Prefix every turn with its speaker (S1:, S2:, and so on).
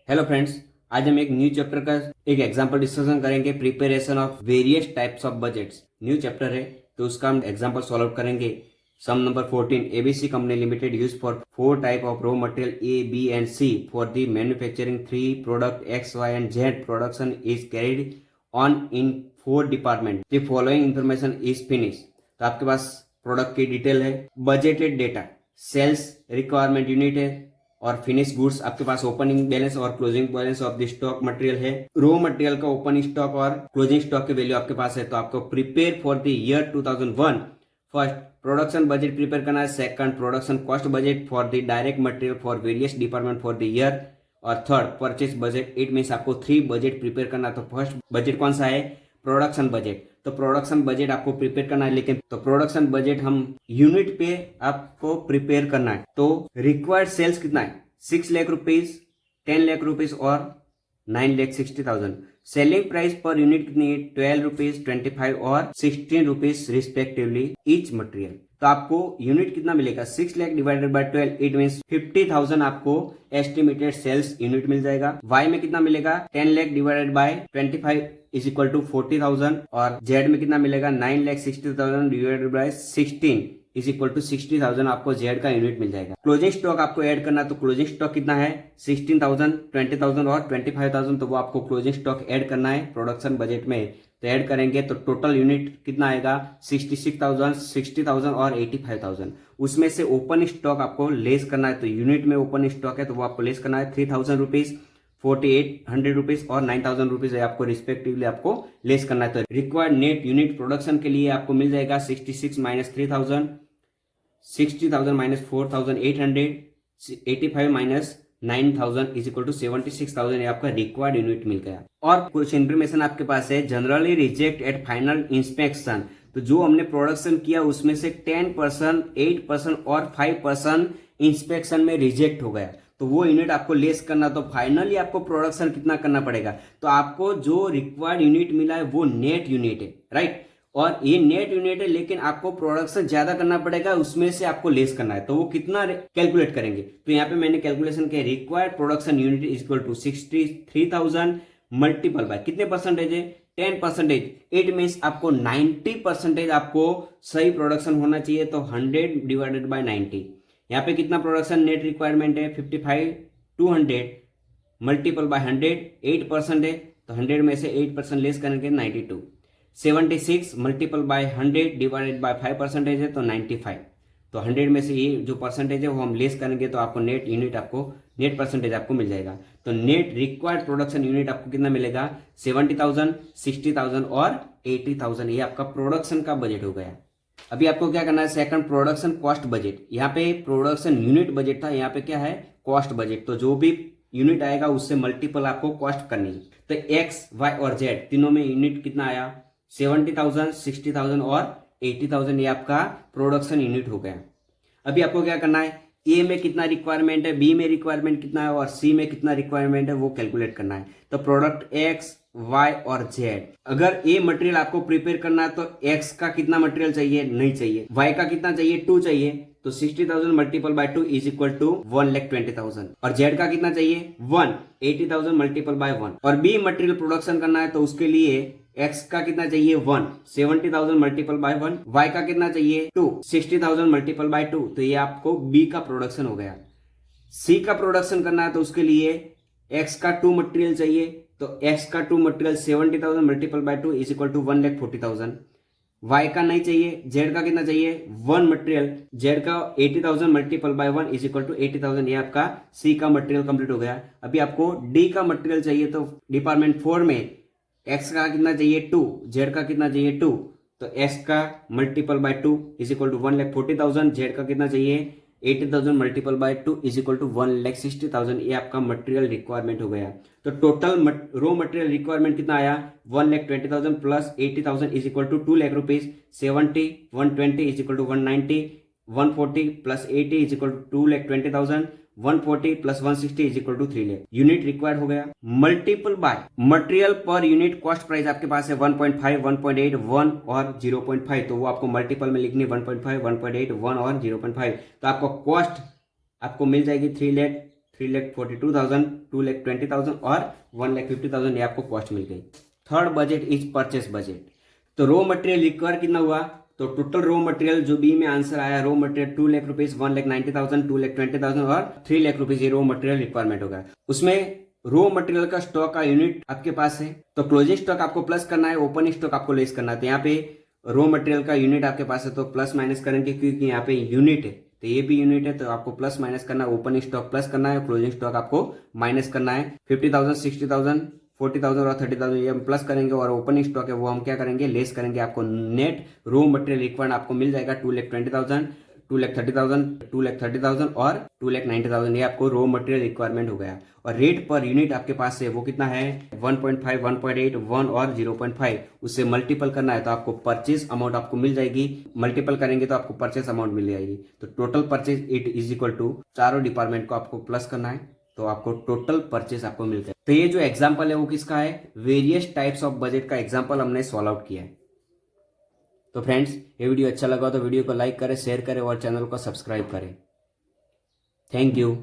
S1: Hello friends, आज हम एक न्यू चैप्टर का एक एग्जांपल डिस्कशन करेंगे। Preparation of various types of budgets new chapter है, तो उसका हम एग्जांपल सॉल्व करेंगे। Sum number 14, ABC company limited use for 4 type of raw material A B and C for the manufacturing 3 product X Y and Z. Production is carried on in 4 department. The following information is finish. तो आपके पास product की detail है, budgeted data, sales requirement unit है और finish goods. आपके पास opening balance और closing balance of the stock material है। रॉ मटेरियल का ओपनिंग स्टॉक और क्लोजिंग स्टॉक की वैल्यू आपके पास है। तो आपको prepare for the year 2001 first production budget prepare करना है। Second production cost budget for the direct material for various department for the year. और third purchase budget. It means आपको 3 बजट प्रिपेयर करना है। तो फर्स्ट बजट कौन सा है? Production budget. तो प्रोडक्शन बजट आपको प्रिपेयर करना है, लेकिन तो प्रोडक्शन बजट हम यूनिट पे आपको प्रिपेयर करना है। तो रिक्वायर्ड सेल्स कितना है? 6 लाख रुपीज, 10 लाख रुपीज और 9,60,000। सेलिंग प्राइस पर यूनिट कितनी है? 12 रुपीज, 25 और 16 रुपीज रिस्पेक्टिवली ईच मटेरियल। तो आपको यूनिट कितना मिलेगा? 6 lakh divided bye 12, it mean 50,000 आपको एस्टिमेटेड सेल्स यूनिट मिल जाएगा। वाई में कितना मिलेगा? 10 lakh divided by 25 is equal to 40,000। और जेड में कितना मिलेगा? 9,60,000 divided by 16 is equal to 60,000 आपको जेड का यूनिट मिल जाएगा। क्लोजिंग स्टॉक आपको ऐड करना है। तो क्लोजिंग स्टॉक कितना है? 16,000, 20,000 और 25,000। तो वो आपको क्लोजिंग स्टॉक ऐड करना है प्रोडक्शन बजट में। तो ऐड करेंगे तो टोटल यूनिट कितना आएगा? 66,000, 60,000 और 85,000। उसमें से ओपन स्टॉक आपको लेस करना है। तो यूनिट में ओपन स्टॉक है तो वो आपको लेस करना है 3,000 रुपीज, 4,800 रुपीज और 9,000 रुपीज है आपको रिस्पेक्टिवली आपको लेस करना है। तो रिक्वायर्ड नेट यूनिट प्रोडक्शन के लिए आपको मिल जाएगा 66 minus 3,000, 60,000 minus 4,800, 85 minus 9,000 is equal to 76,000। ये आपका रिक्वायर्ड यूनिट मिल गया। और कुछ इन्फॉर्मेशन आपके पास है। Generally reject at final inspection. तो जो हमने प्रोडक्शन किया उसमें से 10%, 8% और 5% इंस्पेक्शन में रिजेक्ट हो गया, तो वो यूनिट आपको लेस करना। तो फाइनली आपको प्रोडक्शन कितना करना पड़ेगा? तो आपको जो रिक्वायर्ड यूनिट मिला है वो नेट यूनिट है, राइट। और ये नेट यूनिट है, लेकिन आपको प्रोडक्शन ज्यादा करना पड़ेगा, उसमें से आपको लेस करना है। तो वो कितना कैलकुलेट करेंगे? तो यहाँ पे मैंने कैलकुलेशन किया, required production unit is equal to 63,000 multiple by कितने परसेंटेज है? 10%। इट मीन्स आपको 90% आपको सही प्रोडक्शन होना चाहिए। तो 100 डिवाइडेड बाय 90। यहाँ पे कितना प्रोडक्शन नेट रिक्वायरमेंट है? 55, 200 मल्टीपल बाय 100, 8% है। तो 100 में से 8% लेस करेंगे 92। 76 मल्टीपल बाय 100 डिवाइडेड बाय 5% है तो 95। तो 100 में से ये जो परसेंटेज है वो हम लेस करेंगे तो आपको नेट यूनिट आपको नेट परसेंटेज आपको मिल जाएगा। तो नेट रिक्वायर्ड प्रोडक्शन यूनिट आपको कितना मिलेगा? 70,000, 60,000 और 80,000। ये आपका प्रोडक्शन का बजट हो गया। अभी आपको क्या करना है? Second production cost budget. यहाँ पे प्रोडक्शन यूनिट बजट था, यहाँ पे क्या है? Cost budget. तो जो भी यूनिट आएगा उससे मल्टीपल आपको कॉस्ट करनी है। तो एक्स वाई और जेड तीनों में यूनिट कितना आया? 70,000, 60,000 और 80,000। ये आपका प्रोडक्शन यूनिट हो गया। अभी आपको क्या करना है? ए में कितना रिक्वायरमेंट है, बी में रिक्वायरमेंट कितना है और सी में कितना रिक्वायरमेंट है वो कैलकुलेट करना है। तो प्रोडक्ट एक्स, वाई और जेड। अगर ए मटेरियल आपको प्रिपेयर करना है तो एक्स का कितना मटेरियल चाहिए? नहीं चाहिए। वाई का कितना चाहिए? 2 चाहिए। तो 60,000 multiple by 2 is equal to 1,20,000। और जेड का कितना चाहिए? 1, 80,000 मल्टीपल बाय 1। और बी मटेरियल प्रोडक्शन करना है तो उसके लिए एक्स का कितना चाहिए? 1, 70,000 मल्टीपल बाय 1। वाई का कितना चाहिए? 2, 60,000 मल्टीपल बाय 2। तो ये आपको बी का प्रोडक्शन हो गया। सी का प्रोडक्शन करना है तो उसके लिए एक्स का 2 मटेरियल चाहिए। तो एक्स का 2 material 70,000 multiple by 2 is equal to 1,40,000। Y का नहीं चाहिए। जेड का कितना चाहिए? 1 मटेरियल। जेड का 80,000 multiple by 1 is equal to 80,000। ये आपका सी का मटेरियल कंप्लीट हो गया। अभी आपको डी का मटेरियल चाहिए। तो डिपार्टमेंट 4 में एक्स का कितना चाहिए? 2, जेड का कितना चाहिए? 2। तो एक्स का multiple by 2 is equal to 1,40,000। Z का कितना चाहिए? 80,000 multiple by 2 is equal to 1,60,000। ये आपका मटेरियल रिक्वायरमेंट हो गया। तो टोटल रॉ मटेरियल रिक्वायरमेंट कितना आया? 1,20,000 plus 80,000 is equal to 2 lakh rupees. 70, 120 is equal to 190, 140 plus 80 is equal to 2,20,000। 140 plus 160 is equal to 3 lakh. Unit required हो गया। मल्टीपल बाय मटेरियल पर यूनिट कॉस्ट प्राइस आपके पास है 1.5, 1.8, 1 और 0.5। तो वो आपको मल्टीपल में लिखनी है 1.5, 1.8, 1 और 0.5। तो आपको कॉस्ट आपको मिल जाएगी 3,42,000, 2,20,000 और 1,50,000 ये आपको कॉस्ट मिल गई। Third budget is purchase budget. तो रॉ मटेरियल रिक्वायर कितना हुआ, तो टोटल रॉ मटेरियल जो बी में आंसर आया, रॉ मटेरियल 2 लाख रुपीज, 1,90,000, 2,20,000 और 3 लाख रुपीज ये रॉ मटेरियल रिक्वायरमेंट होगा। उसमें रॉ मटेरियल का स्टॉक का यूनिट आपके पास है, तो क्लोजिंग स्टॉक आपको प्लस करना है, ओपनिंग स्टॉक आपको लेस करना है। तो यहाँ पे रॉ मटेरियल का यूनिट आपके पास है तो प्लस माइनस करेंगे, क्योंकि यहाँ पे यूनिट है तो ये भी यूनिट है, तो आपको प्लस माइनस करना है। ओपनिंग स्टॉक प्लस करना है, क्लोजिंग स्टॉक आपको माइनस करना है। 50,000, 60,000, 40,000 और 30,000 ये हम प्लस करेंगे, और ओपनिंग स्टॉक है वो हम क्या करेंगे, लेस करेंगे। आपको नेट रॉ मटेरियल रिक्वायर्ड आपको मिल जाएगा 2,20,000, 2,30,000, 2,30,000 और 2,90,000 ये आपको रॉ मटेरियल रिक्वायरमेंट हो गया। और रेट पर यूनिट आपके पास है वो कितना है, 1.5, 1.8, 1 और 0.5, उससे मल्टीपल करना है तो आपको परचेज अमाउंट आपको मिल जाएगी। मल्टीपल करेंगे तो आपको परचेज अमाउंट मिल जाएगी। तो total purchase it is equal to चारों डिपार्टमेंट को आपको प्लस करना है, तो आपको टोटल परचेज आपको मिलता है। तो ये जो एग्जांपल है वो किसका है, वेरियस टाइप्स ऑफ बजट का एग्जांपल हमने सॉल्व आउट किया है। तो फ्रेंड्स ये वीडियो अच्छा लगा तो वीडियो को लाइक करें, शेयर करें और चैनल को सब्सक्राइब करें। Thank you.